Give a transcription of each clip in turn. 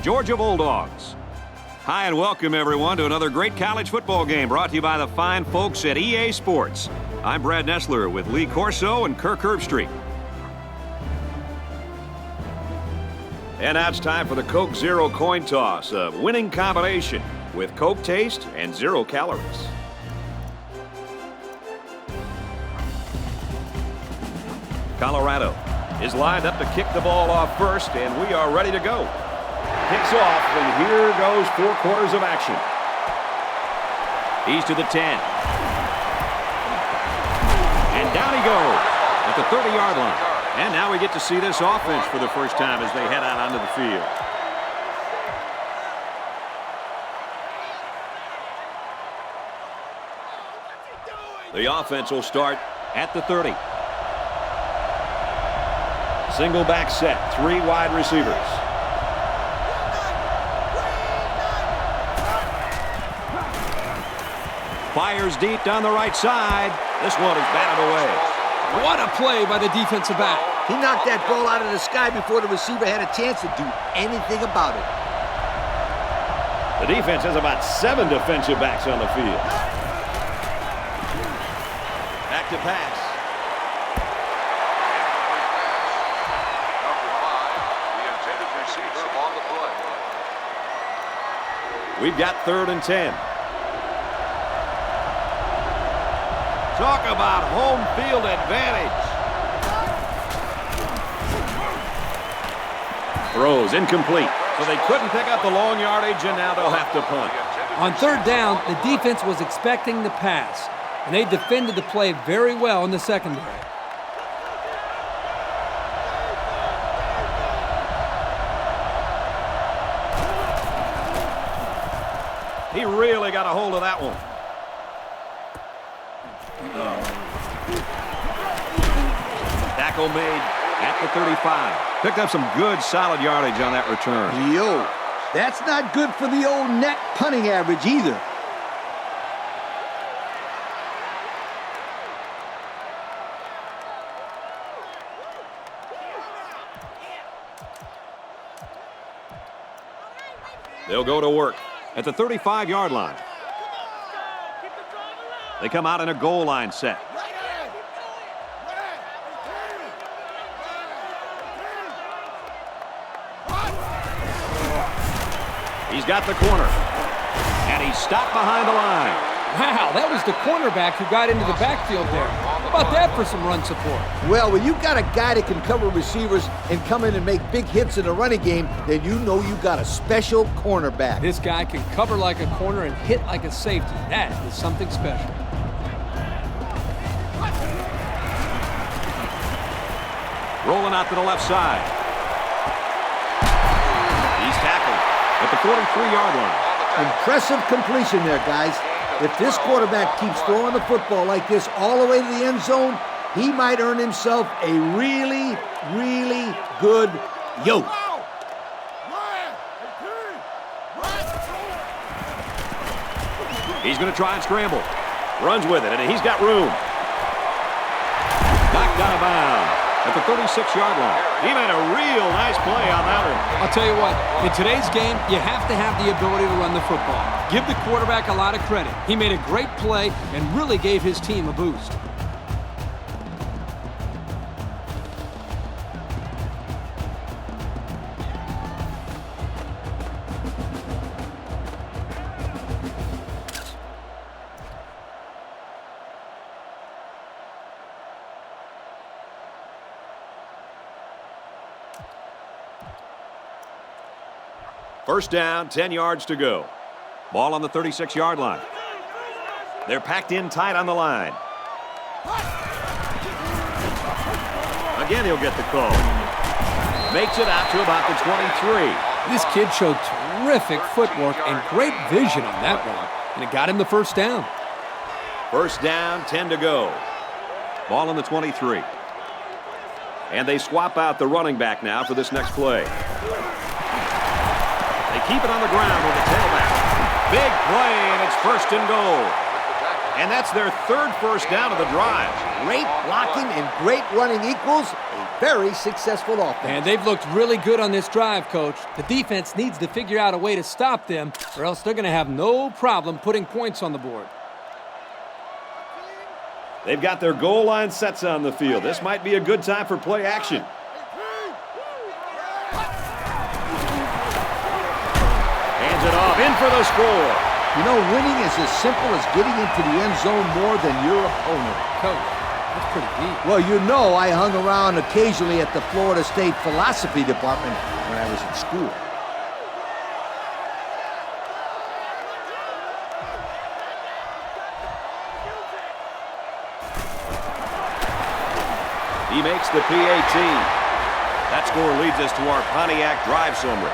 Georgia Bulldogs. Hi and welcome everyone to another great college football game brought to you by the fine folks at EA Sports. I'm Brad Nessler with Lee Corso and Kirk Herbstreit. And now it's time for the Coke Zero coin toss, a winning combination with Coke taste and 0 calories. Colorado is lined up to kick the ball off first, and we are ready to go. Kicks off, and here goes 4 quarters of action. He's to the 10. And down he goes at the 30-yard line. And now we get to see this offense for the first time as they head out onto the field. The offense will start at the 30. Single back set, 3 wide receivers. Fires deep down the right side. This one is batted away. What a play by the defensive back. He knocked that ball out of the sky before the receiver had a chance to do anything about it. The defense has about 7 defensive backs on the field. Back to pass. We've got 3rd and 10. Talk about home field advantage. Throws incomplete. So they couldn't pick up the long yardage, and now they'll have to punt. On 3rd down, the defense was expecting the pass, and they defended the play very well in the secondary. He really got a hold of that one. Tackle made at the 35. Picked up some good, solid yardage on that return. Yo, that's not good for the old net punting average either. They'll go to work at the 35-yard line. They come out in a goal line set. He's got the corner, and he's stopped behind the line. Wow, that was the cornerback who got into the backfield there. How about that for some run support? Well, when you've got a guy that can cover receivers and come in and make big hits in the running game, then you know you got a special cornerback. This guy can cover like a corner and hit like a safety. That is something special. Rolling out to the left side. He's tackled at the 43-yard line. Impressive completion there, guys. If this quarterback keeps throwing the football like this all the way to the end zone, he might earn himself a really, really good yoke. He's going to try and scramble. Runs with it, and he's got room. Knocked out of bounds at the 36-yard line. He made a real nice play on that one. I'll tell you what, in today's game, you have to have the ability to run the football. Give the quarterback a lot of credit. He made a great play and really gave his team a boost. First down, 10 yards to go. Ball on the 36-yard line. They're packed in tight on the line. Again, he'll get the call. Makes it out to about the 23. This kid showed terrific footwork and great vision on that one, and it got him the first down. First down, 10 to go. Ball on the 23. And they swap out the running back now for this next play. They keep it on the ground with the tailback. Big play, and it's 1st and goal. And that's their third first down of the drive. Great blocking and great running equals a very successful offense. And they've looked really good on this drive, Coach. The defense needs to figure out a way to stop them, or else they're going to have no problem putting points on the board. They've got their goal line sets on the field. This might be a good time for play action. Hands it off, in for the score. You know, winning is as simple as getting into the end zone more than your opponent. Coach, that's pretty deep. Well, you know I hung around occasionally at the Florida State philosophy department when I was in school. He makes the PAT. That score leads us to our Pontiac drive summary.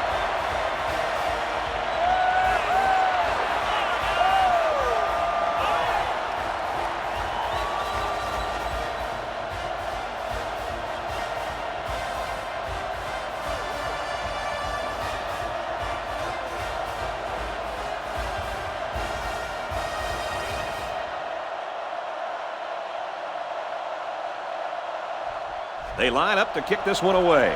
They line up to kick this one away.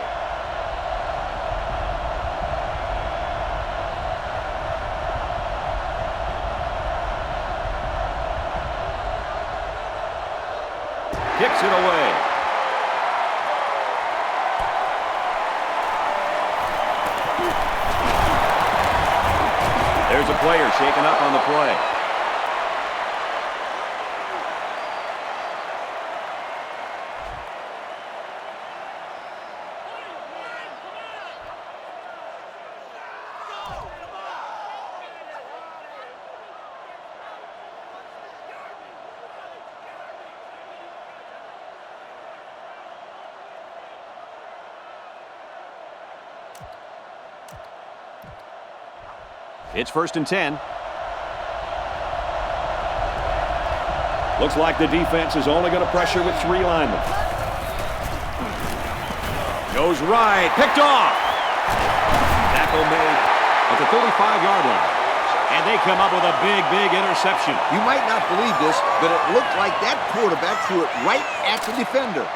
Kicks it away. There's a player shaken up on the play. It's 1st and 10. Looks like the defense is only going to pressure with 3 linemen. Goes right, picked off. Tackle made at the 35-yard line. And they come up with a big interception. You might not believe this, but it looked like that quarterback threw it right at the defender.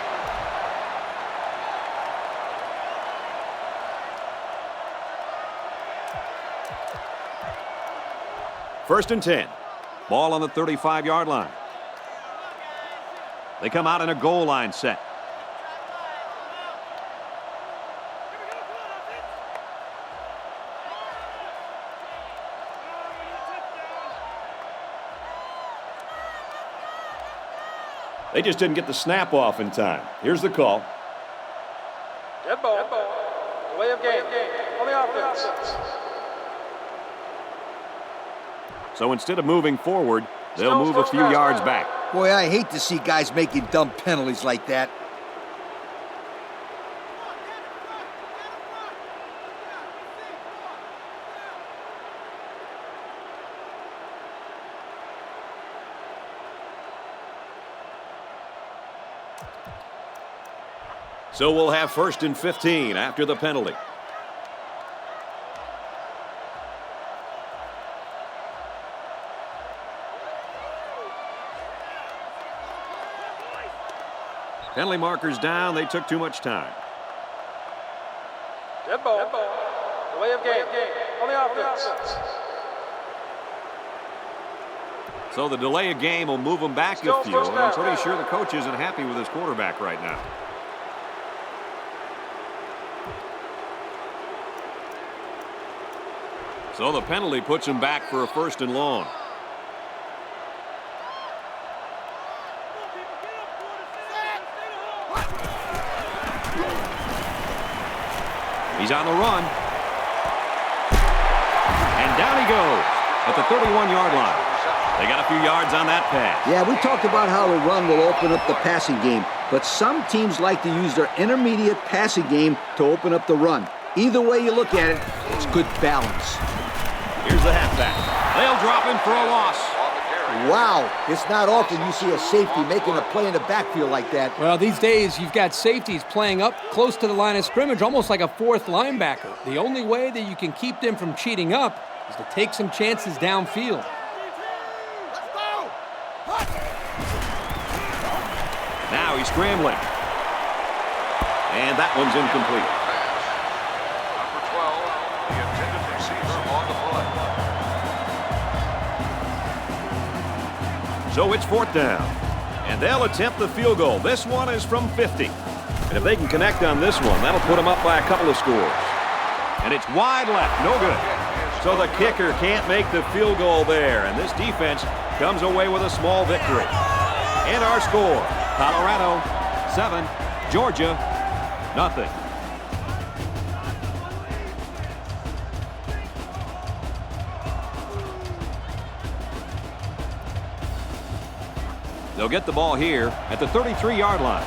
First and 10. Ball on the 35-yard line. They come out in a goal line set. They just didn't get the snap off in time. Here's the call. Dead ball. Delay of game. On the offense. So instead of moving forward, they'll move a few yards back. Boy, I hate to see guys making dumb penalties like that. So we'll have 1st and 15 after the penalty. Penalty markers down. They took too much time. Dead ball. Delay of game. On the offense. So the delay of game will move them back a few. And I'm pretty sure the coach isn't happy with his quarterback right now. So the penalty puts him back for a 1st and long. He's on the run. And down he goes at the 31-yard line. They got a few yards on that pass. Yeah, we talked about how the run will open up the passing game, but some teams like to use their intermediate passing game to open up the run. Either way you look at it, it's good balance. Here's the halfback. They'll drop him for a loss. Wow, it's not often you see a safety making a play in the backfield like that. Well, these days you've got safeties playing up close to the line of scrimmage, almost like a 4th linebacker. The only way that you can keep them from cheating up is to take some chances downfield. Now he's scrambling. And that one's incomplete. Number 12, the intended receiver on the play. So it's 4th down. And they'll attempt the field goal. This one is from 50. And if they can connect on this one, that'll put them up by a couple of scores. And it's wide left, no good. So the kicker can't make the field goal there. And this defense comes away with a small victory. And our score, Colorado 7, Georgia nothing. They'll get the ball here at the 33-yard line.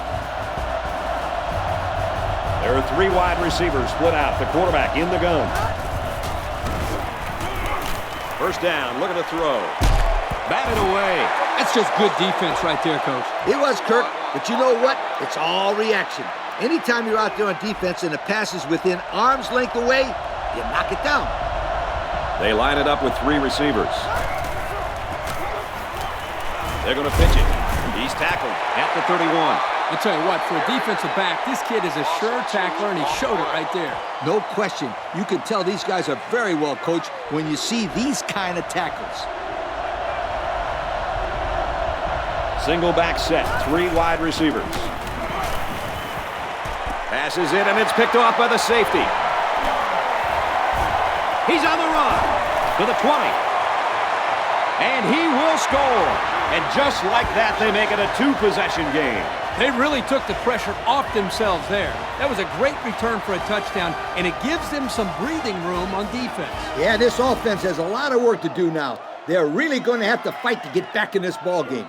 There are 3 wide receivers split out. The quarterback in the gun. First down, looking to throw. Batted away. That's just good defense right there, Coach. It was, Kirk, but you know what? It's all reaction. Anytime you're out there on defense and the pass is within arm's length away, you knock it down. They line it up with 3 receivers. They're going to pitch it. He's tackled at the 31. I'll tell you what, for a defensive back, this kid is a sure tackler, and he showed it right there. No question. You can tell these guys are very well coached when you see these kind of tackles. Single back set, 3 wide receivers. Passes it, and it's picked off by the safety. He's on the run to the 20. And he will score. And just like that, they make it a 2-possession game. They really took the pressure off themselves there. That was a great return for a touchdown, and it gives them some breathing room on defense. Yeah, this offense has a lot of work to do now. They're really going to have to fight to get back in this ball game.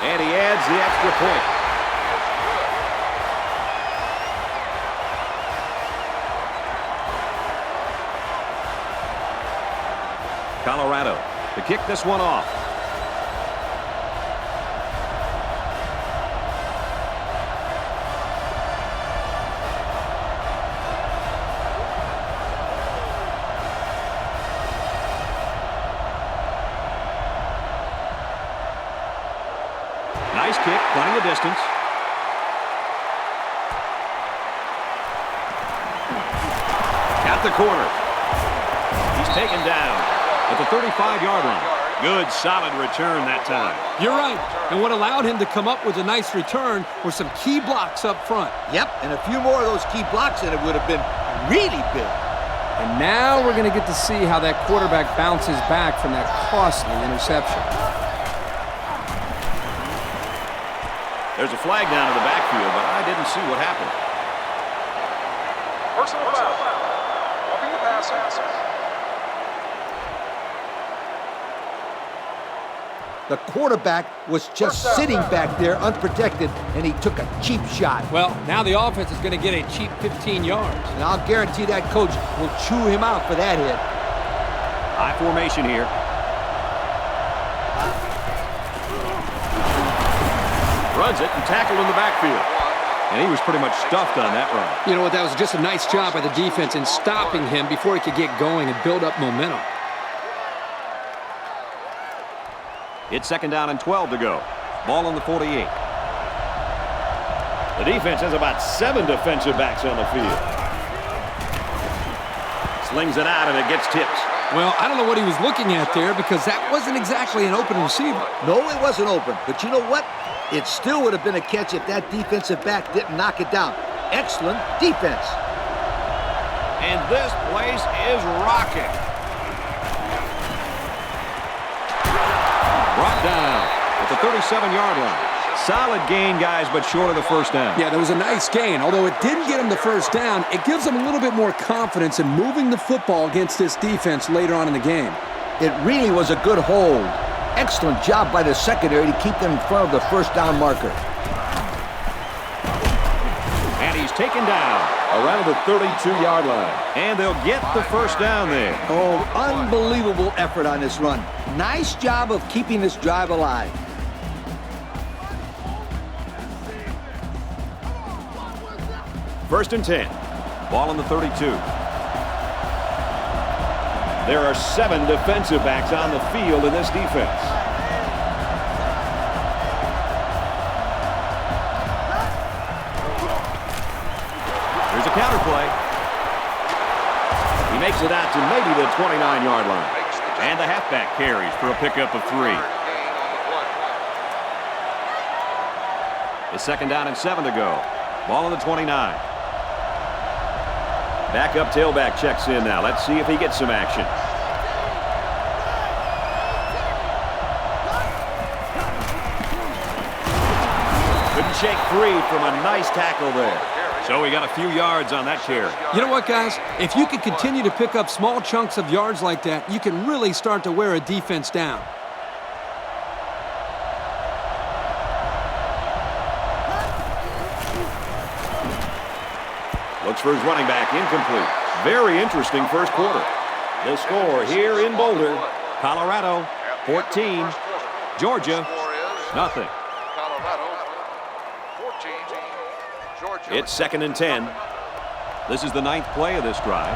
And he adds the extra point. Colorado to kick this one off. Nice kick, plenty of distance. At the corner. He's taken down at the 35-yard line. Good, solid return that time. You're right. And what allowed him to come up with a nice return were some key blocks up front. Yep, and a few more of those key blocks, and it would have been really big. And now we're going to get to see how that quarterback bounces back from that costly interception. There's a flag down in the backfield, but I didn't see what happened. Personal foul. Roughing the passer. The quarterback was just sitting back there unprotected, and he took a cheap shot. Well, now the offense is going to get a cheap 15 yards. And I'll guarantee that coach will chew him out for that hit. High formation here. Runs it and tackled in the backfield. And he was pretty much stuffed on that run. You know what, that was just a nice job by the defense in stopping him before he could get going and build up momentum. It's 2nd down and 12 to go. Ball on the 48. The defense has about 7 defensive backs on the field. Slings it out and it gets tipped. Well, I don't know what he was looking at there because that wasn't exactly an open receiver. No, it wasn't open. But you know what? It still would have been a catch if that defensive back didn't knock it down. Excellent defense. And this place is rocking. Brought down at the 37-yard line. Solid gain, guys, but short of the first down. Yeah, that was a nice gain. Although it didn't get him the first down, it gives them a little bit more confidence in moving the football against this defense later on in the game. It really was a good hold. Excellent job by the secondary to keep them in front of the first down marker. And he's taken down around the 32-yard line. And they'll get the first down there. Oh, unbelievable effort on this run. Nice job of keeping this drive alive. First and 10. Ball on the 32. There are 7 defensive backs on the field in this defense. Here's a counter play. He makes it out to maybe the 29-yard line. And the halfback carries for a pickup of 3. It's second down and 7 to go. Ball on the 29. Backup tailback checks in now. Let's see if he gets some action. Couldn't shake free from a nice tackle there. So we got a few yards on that carry. You know what, guys? If you can continue to pick up small chunks of yards like that, you can really start to wear a defense down. Looks for his running back, incomplete. Very interesting first quarter. The score here in Boulder, Colorado 14, Georgia nothing. Colorado 14, Georgia. It's second and 10. This is the 9th play of this drive.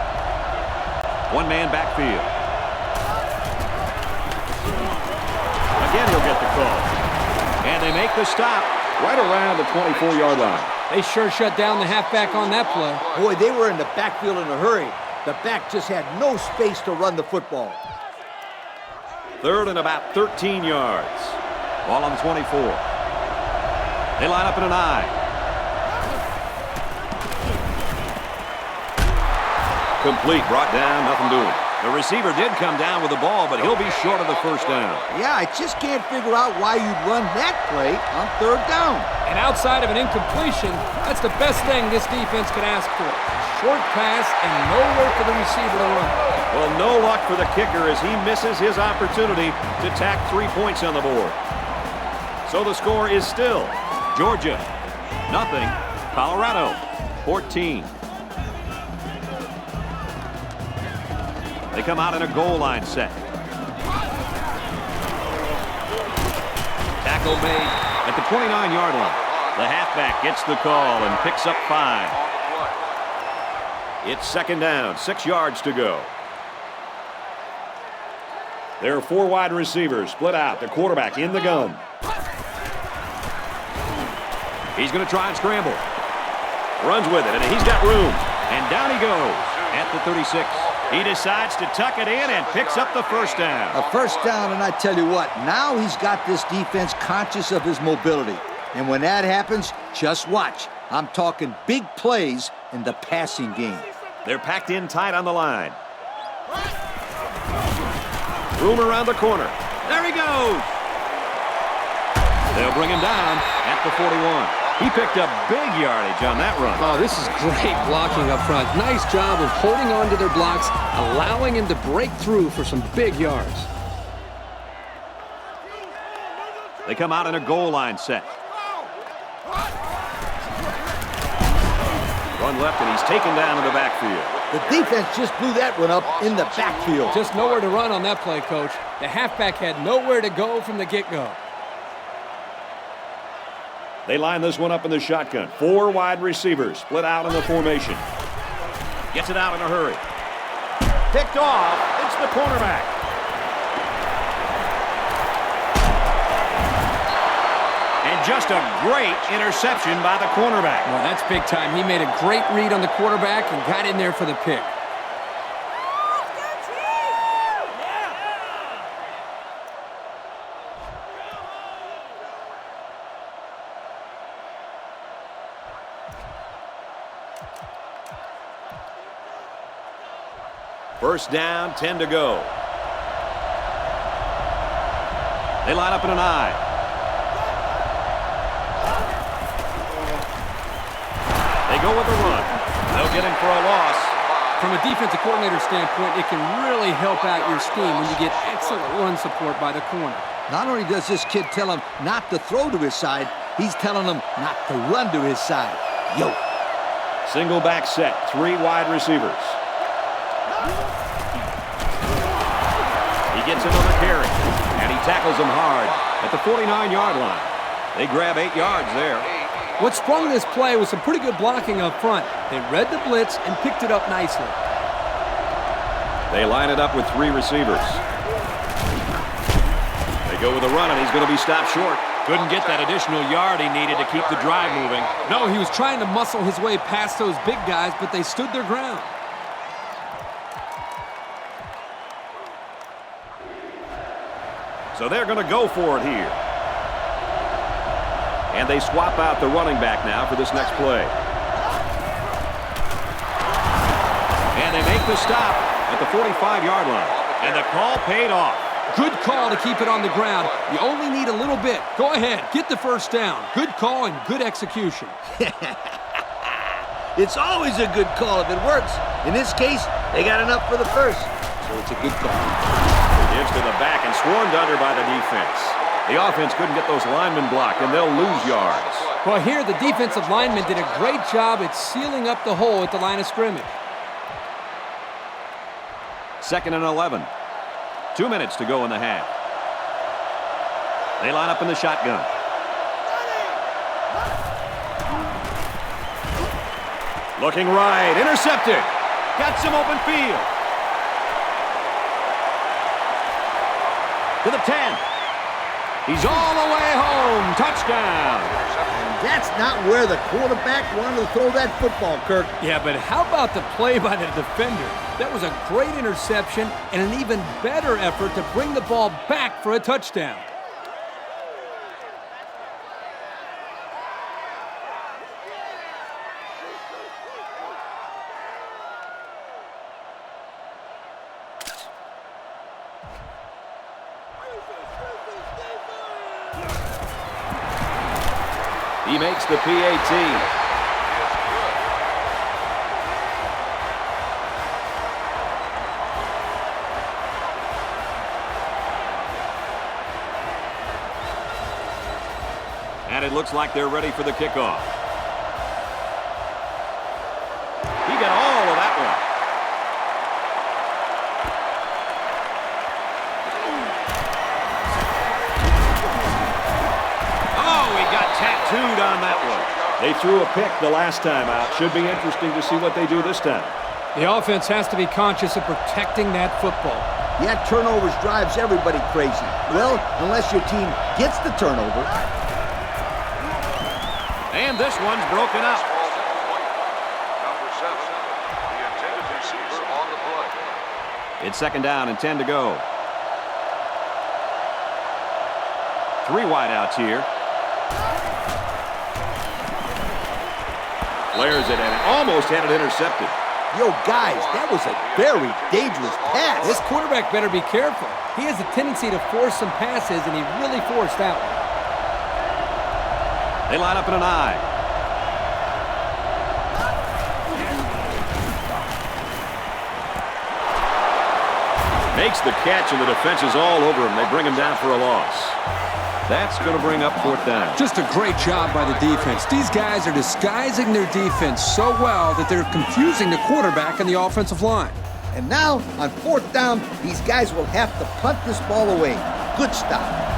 One-man backfield. Again, he'll get the call. And they make the stop right around the 24-yard line. They sure shut down the halfback on that play. Boy, they were in the backfield in a hurry. The back just had no space to run the football. Third and about 13 yards. Ball on the 24. They line up in an I. Complete, brought down, nothing doing. The receiver did come down with the ball, but he'll be short of the first down. Yeah, I just can't figure out why you'd run that play on third down. And outside of an incompletion, that's the best thing this defense can ask for. Short pass and nowhere for the receiver to run. Well, no luck for the kicker as he misses his opportunity to tack 3 points on the board. So the score is still Georgia nothing, Colorado 14. They come out in a goal line set. Tackle made at the 29-yard line. The halfback gets the call and picks up 5. It's second down, 6 yards to go. There are 4 wide receivers split out. The quarterback in the gun. He's going to try and scramble. Runs with it, and he's got room. And down he goes at the 36. He decides to tuck it in and picks up the first down. A first down, and I tell you what, now he's got this defense conscious of his mobility. And when that happens, just watch. I'm talking big plays in the passing game. They're packed in tight on the line. Room around the corner. There he goes. They'll bring him down at the 41. He picked up big yardage on that run. Oh, this is great blocking up front. Nice job of holding on to their blocks, allowing him to break through for some big yards. They come out in a goal line set. Run left, and he's taken down in the backfield. The defense just blew that one up in the backfield. Just nowhere to run on that play, Coach. The halfback had nowhere to go from the get-go. They line this one up in the shotgun. 4 wide receivers split out in the formation. Gets it out in a hurry. Picked off. It's the cornerback. And just a great interception by the cornerback. Well, that's big time. He made a great read on the quarterback and got in there for the pick. First down, 10 to go. They line up in an I. They go with the run. They'll get him for a loss. From a defensive coordinator standpoint, it can really help out your scheme when you get excellent run support by the corner. Not only does this kid tell him not to throw to his side, he's telling him not to run to his side. Yo. Single back set, 3 wide receivers. He gets another carry, and he tackles him hard at the 49-yard line. They grab 8 yards there. What sprung this play was some pretty good blocking up front. They read the blitz and picked it up nicely. They line it up with 3 receivers. They go with a run, and he's going to be stopped short. Couldn't get that additional yard he needed to keep the drive moving. No, he was trying to muscle his way past those big guys, but they stood their ground. So they're going to go for it here. And they swap out the running back now for this next play. And they make the stop at the 45-yard line. And the call paid off. Good call to keep it on the ground. You only need a little bit. Go ahead, get the first down. Good call and good execution. It's always a good call if it works. In this case, they got enough for the first, so it's a good call. Gives to the back and swarmed under by the defense. The offense couldn't get those linemen blocked, and they'll lose yards. Well, here the defensive lineman did a great job at sealing up the hole at the line of scrimmage. 2nd and 11. 2 minutes to go in the half. They line up in the shotgun. Looking right. Intercepted. Got some open field. To the 10. He's all the way home. Touchdown. And that's not where the quarterback wanted to throw that football, Kirk. Yeah, but how about the play by the defender? That was a great interception and an even better effort to bring the ball back for a touchdown. He makes the PAT. And it looks like they're ready for the kickoff. He got all of that one. Oh, he got tattooed on that one. They threw a pick the last time out. Should be interesting to see what they do this time. The offense has to be conscious of protecting that football. Yeah, turnovers drives everybody crazy. Well, unless your team gets the turnover. And this one's broken up. Number 7, the intended receiver on the play. It's 2nd down and 10 to go. 3 wideouts here. Flares it and almost had it intercepted. Yo, guys, that was a very dangerous pass. This quarterback better be careful. He has a tendency to force some passes, and he really forced that one. They line up in an I. Makes the catch, and the defense is all over him. They bring him down for a loss. That's going to bring up 4th down. Just a great job by the defense. These guys are disguising their defense so well that they're confusing the quarterback and the offensive line. And now, on 4th down, these guys will have to punt this ball away. Good stop.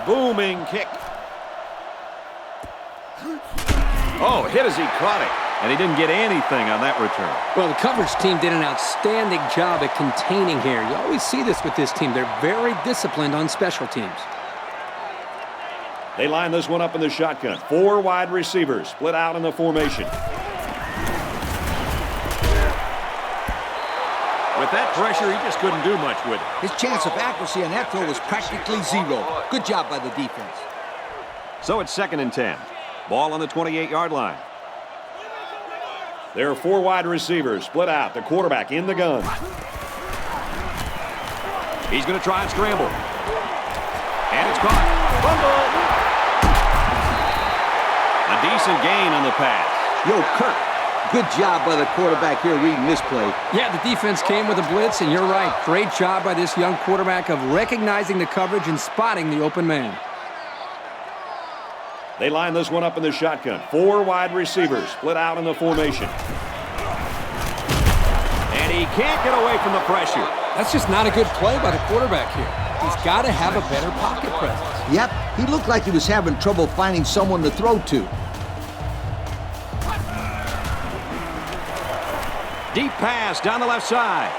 Booming kick. Oh, hit as he caught it. And he didn't get anything on that return. Well, the coverage team did an outstanding job at containing here. You always see this with this team. They're very disciplined on special teams. They line this one up in the shotgun. 4 wide receivers split out in the formation. With that pressure, he just couldn't do much with it. His chance of accuracy on that throw was practically zero. Good job by the defense. So it's 2nd and 10. Ball on the 28-yard line. There are 4 wide receivers split out. The quarterback in the gun. He's going to try and scramble. And it's caught. Fumble. A decent gain on the pass. Yo, Kirk, Good job by the quarterback here reading this play. Yeah, the defense came with a blitz, and you're right. Great job by this young quarterback of recognizing the coverage and spotting the open man. They line this one up in the shotgun. 4 wide receivers split out in the formation. And he can't get away from the pressure. That's just not a good play by the quarterback here. He's got to have a better pocket presence. Yep, he looked like he was having trouble finding someone to throw to. Deep pass down the left side.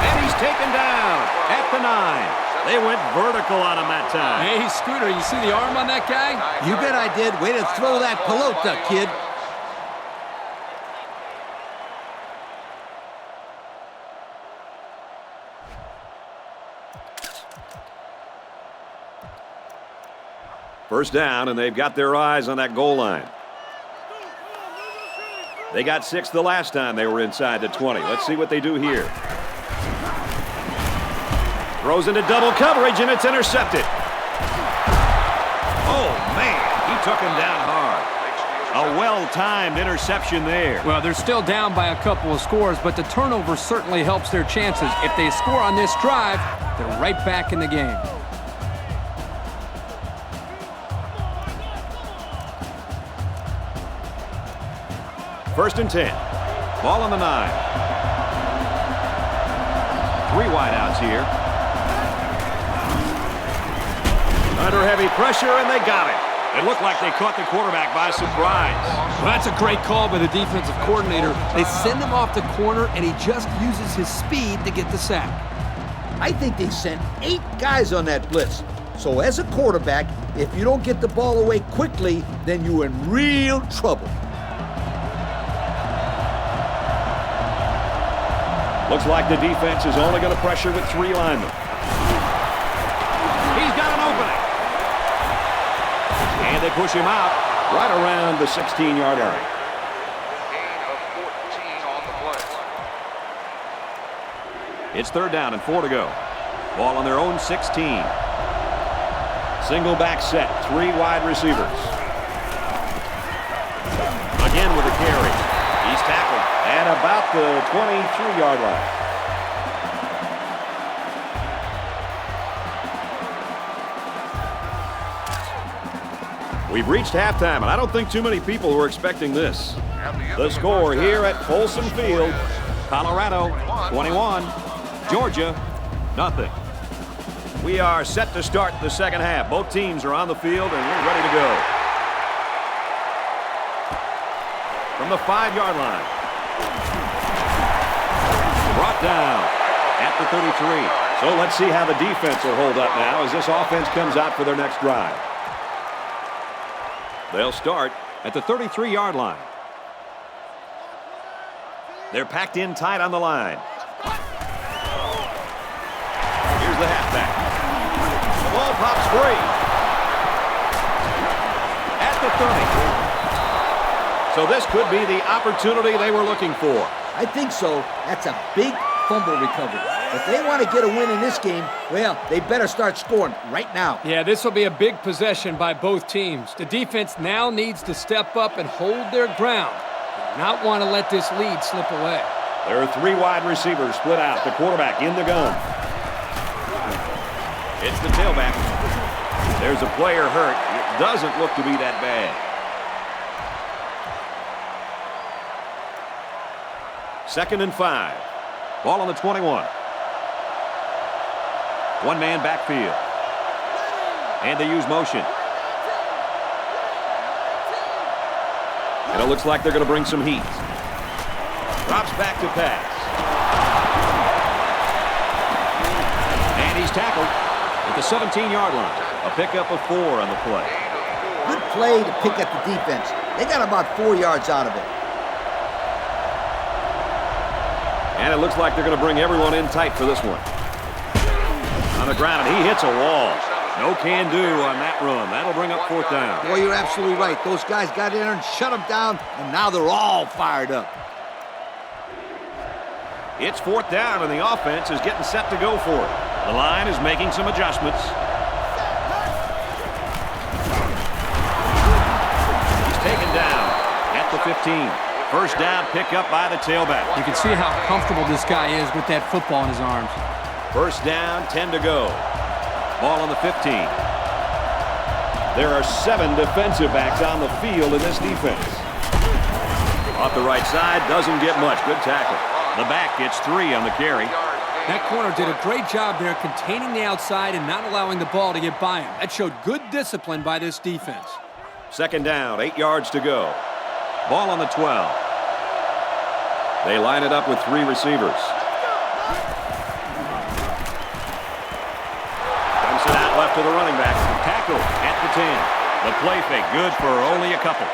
And he's taken down at the 9. They went vertical on him that time. Hey, Scooter, you see the arm on that guy? You bet I did. Way to throw that pelota, kid. First down, and they've got their eyes on that goal line. They got 6 the last time they were inside the 20. Let's see what they do here. Throws into double coverage, and it's intercepted. Oh, man, he took him down hard. A well-timed interception there. Well, they're still down by a couple of scores, but the turnover certainly helps their chances. If they score on this drive, they're right back in the game. First and 10. Ball on the 9. 3 wideouts here. Under heavy pressure, and they got it. It looked like they caught the quarterback by surprise. Well, that's a great call by the defensive coordinator. They send him off the corner, and he just uses his speed to get the sack. I think they sent 8 guys on that blitz. So as a quarterback, if you don't get the ball away quickly, then you're in real trouble. Looks like the defense is only going to pressure with 3 linemen. He's got an opening. And they push him out right around the 16-yard line. Gain of 14 on the play. It's 3rd down and 4 to go. Ball on their own 16. Single back set, 3 wide receivers. Again with a carry. He's tackled at about the 23-yard line. We've reached halftime, and I don't think too many people were expecting this. The score here at Folsom Field, Colorado 21, Georgia nothing. We are set to start the second half. Both teams are on the field, and we're ready to go. From the 5-yard line. Brought down at the 33. So let's see how the defense will hold up now as this offense comes out for their next drive. They'll start at the 33-yard line. They're packed in tight on the line. Here's the halfback. The ball pops free. At the 30. So this could be the opportunity they were looking for. I think so. That's a big fumble recovery. If they want to get a win in this game, well, they better start scoring right now. Yeah, this will be a big possession by both teams. The defense now needs to step up and hold their ground. They do not want to let this lead slip away. There are 3 wide receivers split out. The quarterback in the gun. It's the tailback. There's a player hurt. It doesn't look to be that bad. Second and 5. Ball on the 21. 1-man backfield. And they use motion. And it looks like they're going to bring some heat. Drops back to pass. And he's tackled at the 17-yard line. A pickup of 4 on the play. Good play to pick at the defense. They got about 4 yards out of it. And it looks like they're going to bring everyone in tight for this one. On the ground, and he hits a wall. No can do on that run. That'll bring up 4th down. Boy, you're absolutely right. Those guys got in there and shut them down, and now they're all fired up. It's 4th down, and the offense is getting set to go for it. The line is making some adjustments. He's taken down the 15. First down, pick up by the tailback. You can see how comfortable this guy is with that football in his arms. First down, 10 to go. Ball on the 15. There are 7 defensive backs on the field in this defense. Off the right side, doesn't get much. Good tackle. The back gets 3 on the carry. That corner did a great job there containing the outside and not allowing the ball to get by him. That showed good discipline by this defense. Second down, 8 yards to go. Ball on the 12. They line it up with 3 receivers. Dumps it out left to the running back. Tackle at the 10. The play fake good for only a couple.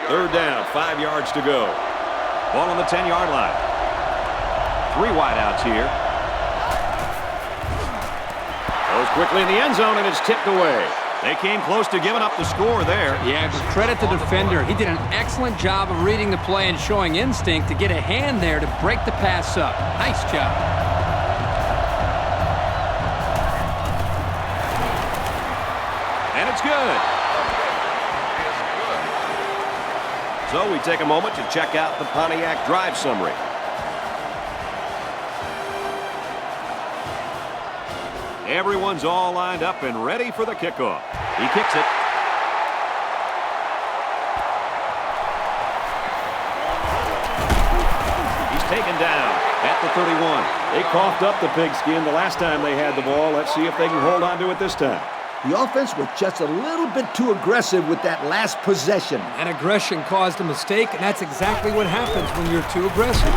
Third down, 5 yards to go. Ball on the 10-yard line. 3 wideouts here. Goes quickly in the end zone, and it's tipped away. They came close to giving up the score there. Yeah, but credit the defender. He did an excellent job of reading the play and showing instinct to get a hand there to break the pass up. Nice job. And it's good. So we take a moment to check out the Pontiac drive summary. Everyone's all lined up and ready for the kickoff. He kicks it. He's taken down at the 31. They coughed up the pigskin the last time they had the ball. Let's see if they can hold on to it this time. The offense was just a little bit too aggressive with that last possession. And aggression caused a mistake, and that's exactly what happens when you're too aggressive.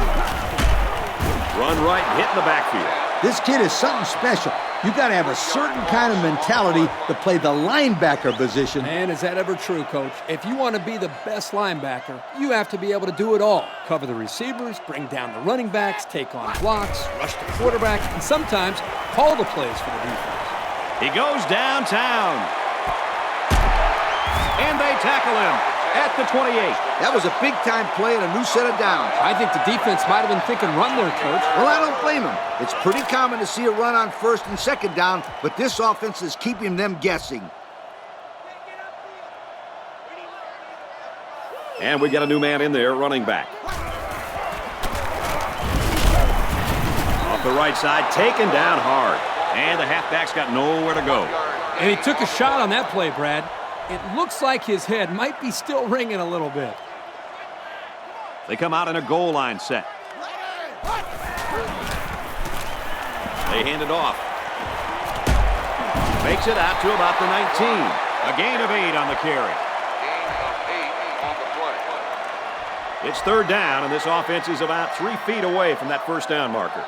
Run right and hit in the backfield. This kid is something special. You got to have a certain kind of mentality to play the linebacker position. Man, is that ever true, Coach? If you want to be the best linebacker, you have to be able to do it all. Cover the receivers, bring down the running backs, take on blocks, rush the quarterback, and sometimes call the plays for the defense. He goes downtown. And they tackle him at the 28. That was a big-time play and a new set of downs. I think the defense might have been thinking run there, Coach. Well, I don't blame him. It's pretty common to see a run on first and second down, but this offense is keeping them guessing. And we got a new man in there, running back. Off the right side, taken down hard. And the halfback's got nowhere to go. And he took a shot on that play, Brad. It looks like his head might be still ringing a little bit. They come out in a goal line set. They hand it off. Makes it out to about the 19. A gain of 8 on the carry. It's third down, and this offense is about 3 feet away from that first down marker.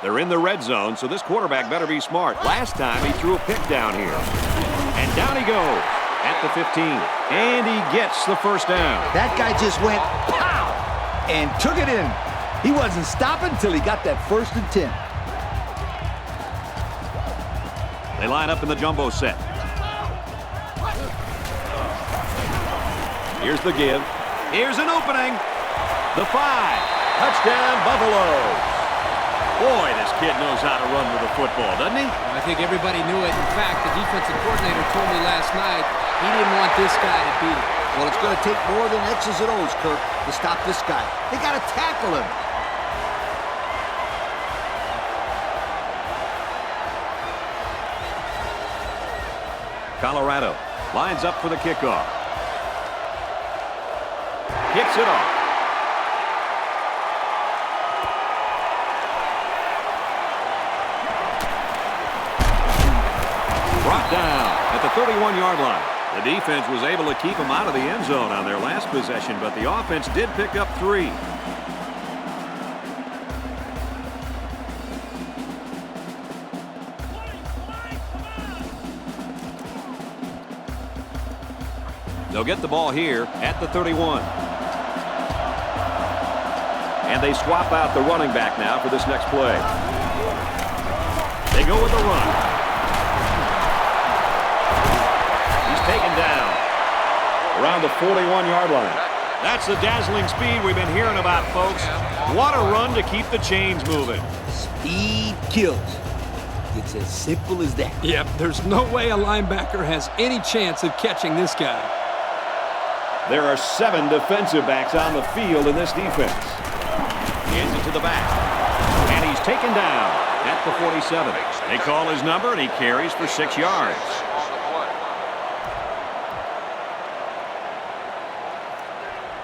They're in the red zone, so this quarterback better be smart. Last time he threw a pick down here. And down he goes at the 15. And he gets the first down. That guy just went pow and took it in. He wasn't stopping until he got that 1st and 10. They line up in the jumbo set. Here's the give. Here's an opening. The 5. Touchdown, Buffalo. Boy, this kid knows how to run with the football, doesn't he? I think everybody knew it. In fact, the defensive coordinator told me last night he didn't want this guy to beat him. Well, it's going to take more than X's and O's, Kirk, to stop this guy. They got to tackle him. Colorado lines up for the kickoff. Kicks it off. Brought down at the 31-yard line. The defense was able to keep them out of the end zone on their last possession, but the offense did pick up 3. They'll get the ball here at the 31. And they swap out the running back now for this next play. They go with the run. Taken down around the 41-yard line. That's the dazzling speed we've been hearing about, folks. What a run to keep the chains moving. Speed kills. It's as simple as that. Yep, there's no way a linebacker has any chance of catching this guy. There are 7 defensive backs on the field in this defense. Hands it to the back. And he's taken down at the 47. They call his number, and he carries for 6 yards.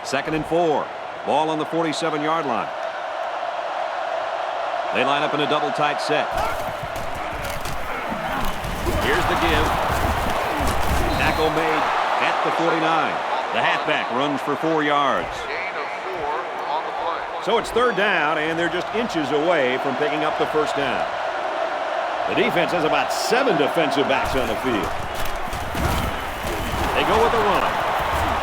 Second and 4. Ball on the 47-yard line. They line up in a double tight set. Here's the give. Tackle made at the 49. The halfback runs for 4 yards. Gain of 4 on the play. So it's third down, and they're just inches away from picking up the first down. The defense has about 7 defensive backs on the field. They go with the run.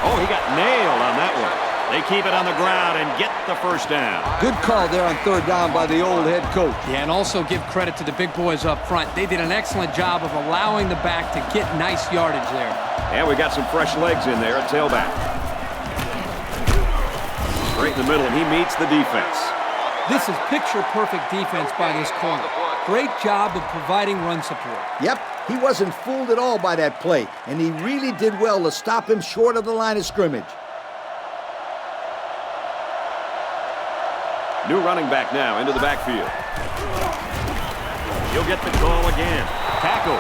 Oh, he got nailed on that one. They keep it on the ground and get the first down. Good call there on third down by the old head coach. Yeah, and also give credit to the big boys up front. They did an excellent job of allowing the back to get nice yardage there. And we got some fresh legs in there at tailback. Straight in the middle, and he meets the defense. This is picture-perfect defense by this corner. Great job of providing run support. Yep, he wasn't fooled at all by that play, and he really did well to stop him short of the line of scrimmage. New running back now into the backfield. He'll get the call again. Tackle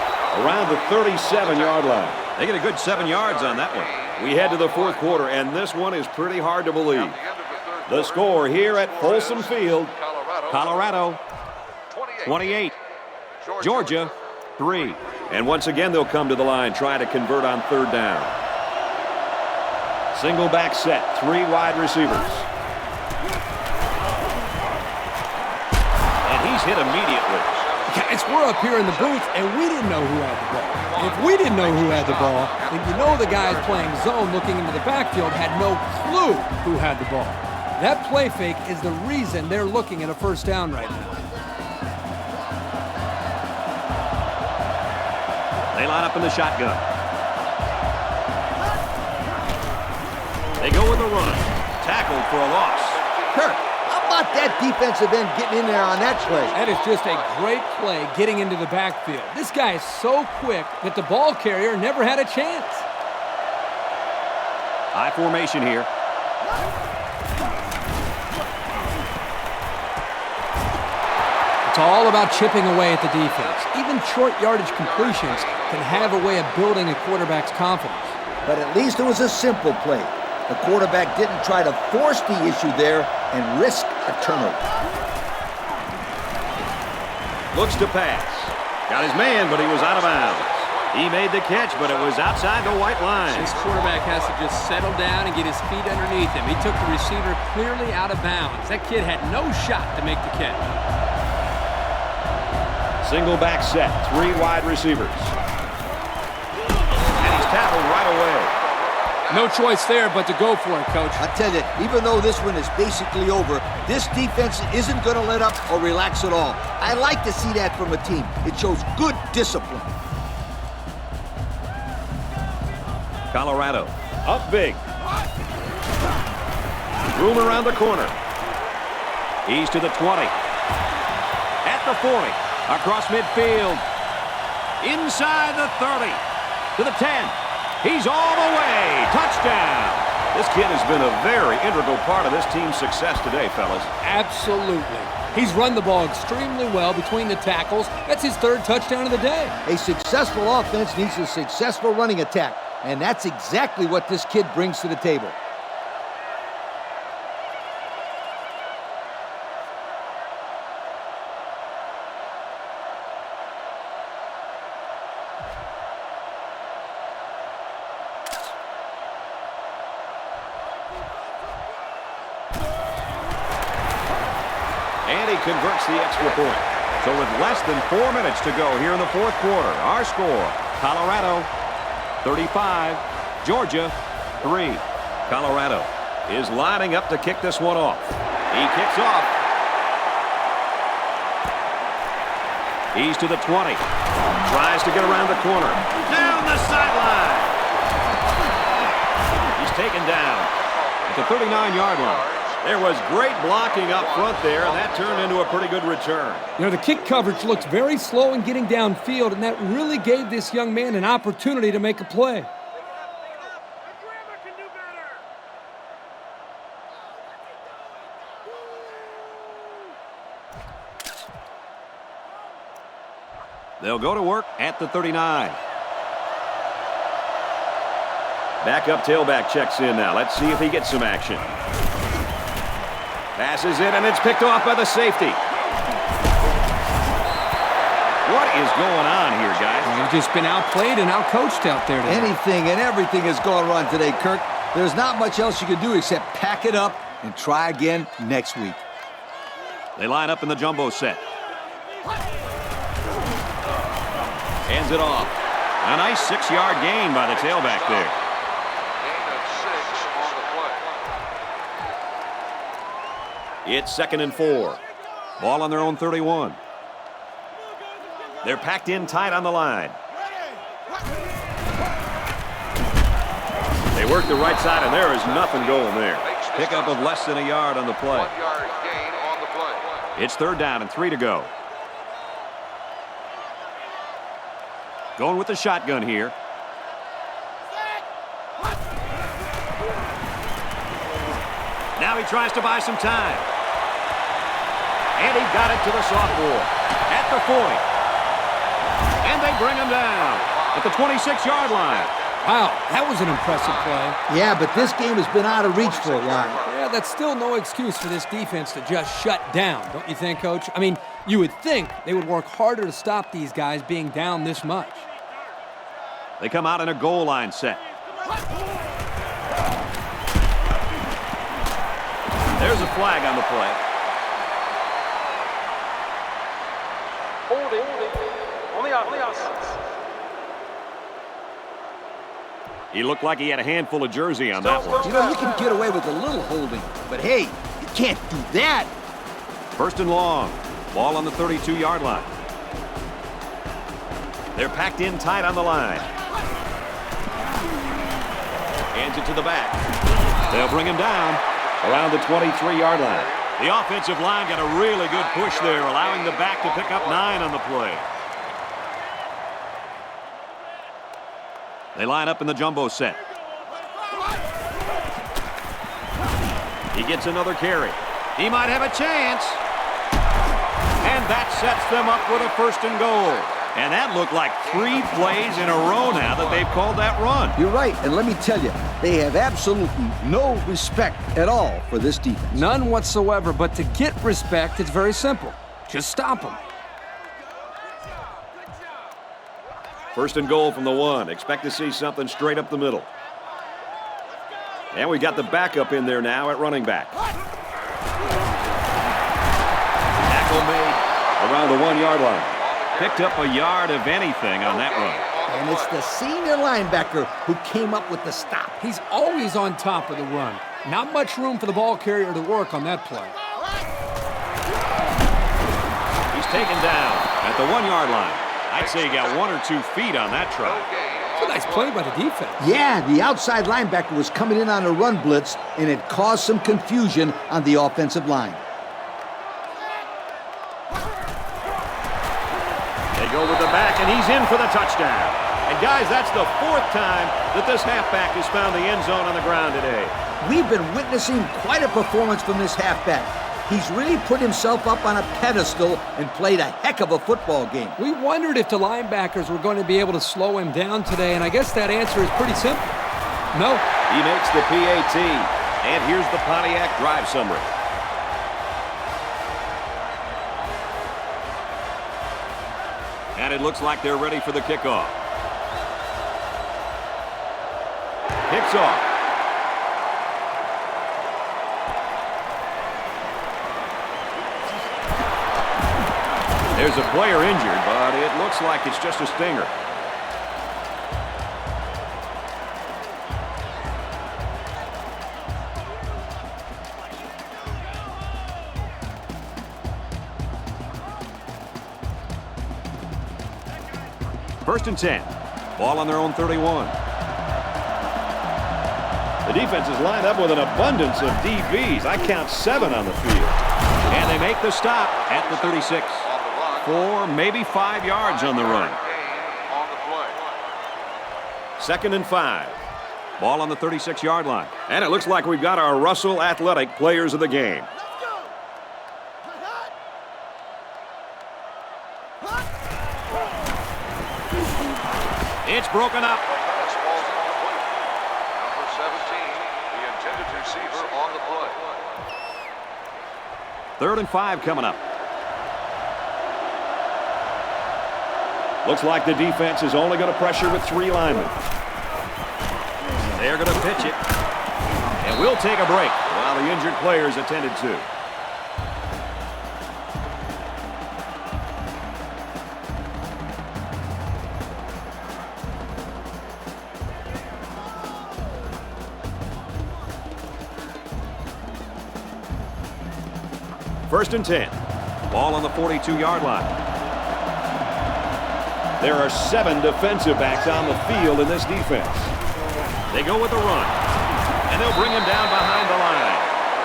around the 37-yard line. They get a good 7 yards on that one. We head to the fourth quarter, and this one is pretty hard to believe. The score here at Folsom Field, Colorado 28, Georgia 3. And once again, they'll come to the line, try to convert on third down. Single back set, 3 wide receivers. He's hit immediately. Guys, we're up here in the booth, and we didn't know who had the ball. And if we didn't know who had the ball, then you know the guys playing zone looking into the backfield had no clue who had the ball. That play fake is the reason they're looking at a first down right now. They line up in the shotgun. They go with the run. Tackled for a loss. Kurt, how about that defensive end getting in there on that play? That is just a great play getting into the backfield. This guy is so quick that the ball carrier never had a chance. High formation here. It's all about chipping away at the defense. Even short yardage completions can have a way of building a quarterback's confidence. But at least it was a simple play. The quarterback didn't try to force the issue there and risk a turnover. Looks to pass. Got his man, but he was out of bounds. He made the catch, but it was outside the white line. This quarterback has to just settle down and get his feet underneath him. He took the receiver clearly out of bounds. That kid had no shot to make the catch. Single back set, 3 wide receivers. And he's tackled right away. No choice there but to go for it, Coach. I tell you, even though this one is basically over, this defense isn't going to let up or relax at all. I like to see that from a team. It shows good discipline. Colorado up big. Room around the corner. He's to the 20. At the 40. Across midfield. Inside the 30. To the 10. He's all the way. Touchdown. This kid has been a very integral part of this team's success today, fellas. Absolutely. He's run the ball extremely well between the tackles. That's his 3rd touchdown of the day. A successful offense needs a successful running attack, and that's exactly what this kid brings to the table. And he converts the extra point. So with less than 4 minutes to go here in the fourth quarter, our score, Colorado 35, Georgia 3. Colorado is lining up to kick this one off. He kicks off. He's to the 20. Tries to get around the corner. Down the sideline. He's taken down at the 39-yard line. There was great blocking up front there, and that turned into a pretty good return. You know, the kick coverage looked very slow in getting downfield, and that really gave this young man an opportunity to make a play. They'll go to work at the 39. Backup tailback checks in now. Let's see if he gets some action. Passes it, and it's picked off by the safety. What is going on here, guys? Well, they've just been outplayed and outcoached out there today. Anything and everything has gone wrong today, Kirk. There's not much else you can do except pack it up and try again next week. They line up in the jumbo set. Hands it off. A nice 6-yard gain by the tailback there. Gain of 6 on the play. It's 2nd and 4. Ball on their own 31. They're packed in tight on the line. They work the right side, and there is nothing going there. Pickup of less than a yard on the play. 1-yard gain on the play. It's 3rd down and 3 to go. Going with the shotgun here. Now he tries to buy some time. And he got it to the sophomore at the 40. And they bring him down at the 26-yard line. Wow, that was an impressive play. Yeah, but this game has been out of reach for a while. Yeah, that's still no excuse for this defense to just shut down, don't you think, Coach? I mean, you would think they would work harder to stop these guys being down this much. They come out in a goal line set. There's a flag on the play. Holding on the offense. He looked like he had a handful of jersey on that one. You know, you can get away with a little holding, but hey, you can't do that. 1st and long. Ball on the 32-yard line. They're packed in tight on the line. Hands it to the back. They'll bring him down around the 23-yard line. The offensive line got a really good push there, allowing the back to pick up 9 on the play. They line up in the jumbo set. He gets another carry. He might have a chance. And that sets them up with a 1st and goal. And that looked like 3 plays in a row now that they've called that run. You're right, and let me tell you, they have absolutely no respect at all for this defense. None whatsoever, but to get respect, it's very simple. Just stop them. 1st and goal from the 1. Expect to see something straight up the middle. And we got the backup in there now at running back. Tackle made around the 1-yard line. Picked up a yard of anything on that run. And it's the senior linebacker who came up with the stop. He's always on top of the run. Not much room for the ball carrier to work on that play. He's taken down at the 1-yard line. I'd say he got 1 or 2 feet on that try. It's a nice play by the defense. Yeah, the outside linebacker was coming in on a run blitz, and it caused some confusion on the offensive line. They go with the back, and he's in for the touchdown. And, guys, that's the 4th time that this halfback has found the end zone on the ground today. We've been witnessing quite a performance from this halfback. He's really put himself up on a pedestal and played a heck of a football game. We wondered if the linebackers were going to be able to slow him down today, and I guess that answer is pretty simple. No. He makes the PAT. And here's the Pontiac drive summary. And it looks like they're ready for the kickoff. Kicks off. There's a player injured, but it looks like it's just a stinger. First and 10. Ball on their own 31. The defense is lined up with an abundance of DBs. I count 7 on the field. And they make the stop at the 36. 4, maybe 5 yards on the run. On the play. 2nd and 5. Ball on the 36-yard line. And it looks like we've got our Russell Athletic players of the game. It's broken up. Pass falls incomplete. Number 17, the intended receiver on the play. 3rd and 5 coming up. Looks like the defense is only going to pressure with 3 linemen. They're going to pitch it. And we'll take a break while the injured players attended to. First and 10. Ball on the 42-yard line. There are 7 defensive backs on the field in this defense. They go with the run. And they'll bring him down behind the line.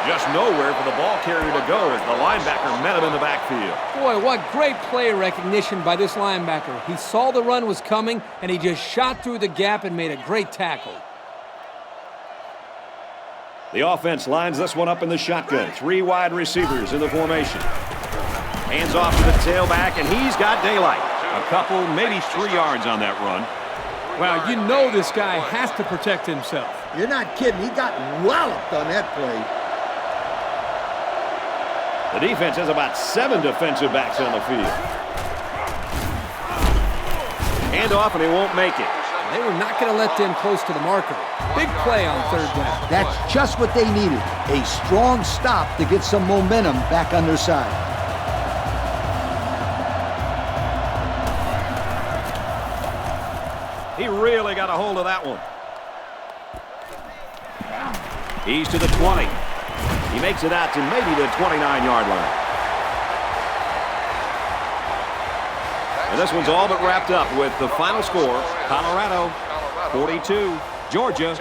Just nowhere for the ball carrier to go as the linebacker met him in the backfield. Boy, what great play recognition by this linebacker. He saw the run was coming, and he just shot through the gap and made a great tackle. The offense lines this one up in the shotgun. 3 wide receivers in the formation. Hands off to the tailback, and he's got daylight. A couple, maybe 3 yards on that run. Wow, you know this guy has to protect himself. You're not kidding. He got walloped on that play. The defense has about 7 defensive backs on the field. Hand off, and he won't make it. They were not going to let them close to the marker. Big play on 3rd down. That's just what they needed. A strong stop to get some momentum back on their side. He really got a hold of that one. He's to the 20. He makes it out to maybe the 29-yard line. And this one's all but wrapped up with the final score. Colorado 42, Georgia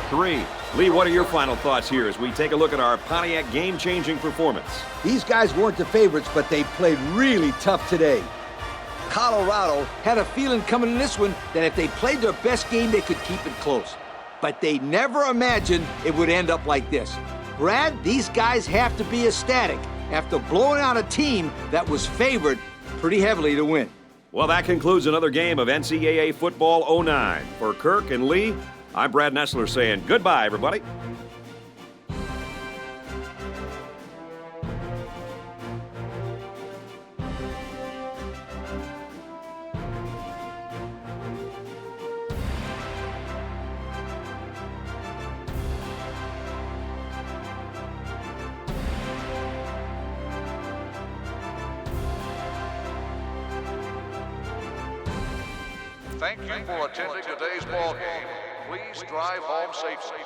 3. Lee, what are your final thoughts here as we take a look at our Pontiac game-changing performance? These guys weren't the favorites, but they played really tough today. Colorado had a feeling coming in this one that if they played their best game, they could keep it close. But they never imagined it would end up like this. Brad, these guys have to be ecstatic after blowing out a team that was favored pretty heavily to win. Well, that concludes another game of NCAA Football 09. For Kirk and Lee, I'm Brad Nessler saying goodbye, everybody. Thank you for attending today's ball game. Please drive home safely.